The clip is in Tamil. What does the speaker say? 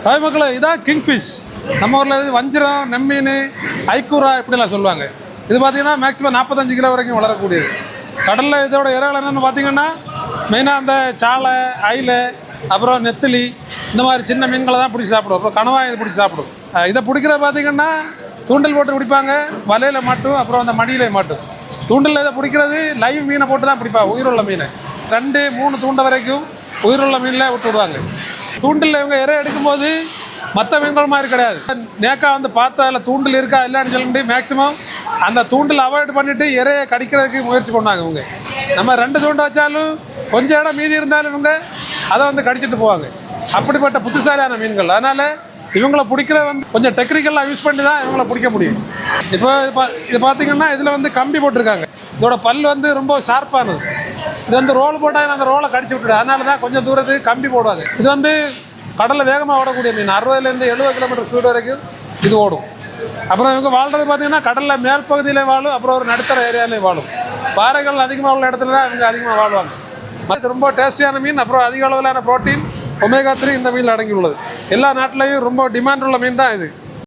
ஹாய் மக்களே, இதான் கிங்ஃபிஷ். நம்ம ஊரில் இது வஞ்சிரம், நெம்மீன், ஐக்கூரா இப்படிலாம் சொல்லுவாங்க. இது பார்த்தீங்கன்னா மேக்ஸிமம் 45 கிலோ வரைக்கும் வளரக்கூடியது. கடலில் இதோட இறால் என்னென்னு பார்த்தீங்கன்னா மெயினாக அந்த சாலை, அயிலை, அப்புறம் நெத்திலி இந்த மாதிரி சின்ன மீன்களை தான் பிடிச்சி சாப்பிடும். அப்புறம் கணவாய் இதை பிடிச்சி சாப்பிடும். இதை பிடிக்கிற பார்த்தீங்கன்னா தூண்டல் போட்டு பிடிப்பாங்க, வலையில் மாட்டும், அப்புறம் அந்த மடியிலே மாட்டும். தூண்டலில் இதை பிடிக்கிறது லைவ் மீனை போட்டு தான் பிடிப்பாங்க, உயிருள்ள மீனை. 2-3 தூண்டை வரைக்கும் உயிருள்ள மீனில் விட்டு விடுவாங்க. தூண்டில் இவங்க இறை எடுக்கும்போது மற்ற மீன்கள் மாதிரி கிடையாது. நேக்கா வந்து பார்த்தா அதில் தூண்டில் இருக்கா இல்லைன்னு சொல்லிட்டு மேக்ஸிமம் அந்த தூண்டில் அவாய்ட் பண்ணிவிட்டு இறையை கடிக்கிறதுக்கு முயற்சி பண்ணாங்க இவங்க. நம்ம 2 தூண்டை வச்சாலும் கொஞ்சம் இடம் மீதி இருந்தாலும் இவங்க அதை வந்து கடிச்சிட்டு போவாங்க. அப்படிப்பட்ட புத்திசாலியான மீன்கள். அதனால் இவங்களை பிடிக்கிற வந்து கொஞ்சம் டெக்னிக்கலாக யூஸ் பண்ணி தான் இவங்களை பிடிக்க முடியும். இப்போ இது பார்த்தீங்கன்னா இதில் வந்து கம்பி போட்டிருக்காங்க. இதோட பல் வந்து ரொம்ப ஷார்ப்பானது. இது வந்து ரோல் போட்டால் அந்த ரோலை கடிச்சு விட்டுடு. அதனால தான் கொஞ்சம் தூரத்துக்கு கம்பி போடுவாங்க. இது வந்து கடலில் வேகமாக ஓடக்கூடிய மீன். 60 70 கிலோமீட்டர் ஸ்பீடு வரைக்கும் இது ஓடும். அப்புறம் இவங்க வாழ்றது பார்த்தீங்கன்னா கடலில் மேல் பகுதியிலே வாழும், அப்புறம் ஒரு நடுத்தர ஏரியாவிலே வாழும். பாறைகள் அதிகமாக உள்ள இடத்துல தான் இவங்க அதிகமாக வாழ்வாங்க. இது ரொம்ப டேஸ்டியான மீன். அப்புறம் அதிக அளவிலான ப்ரோட்டீன், ஒமேகா 3 இந்த மீனில் அடங்கி உள்ளது. எல்லா நாட்டிலையும் ரொம்ப டிமாண்ட் உள்ள மீன் தான் இது.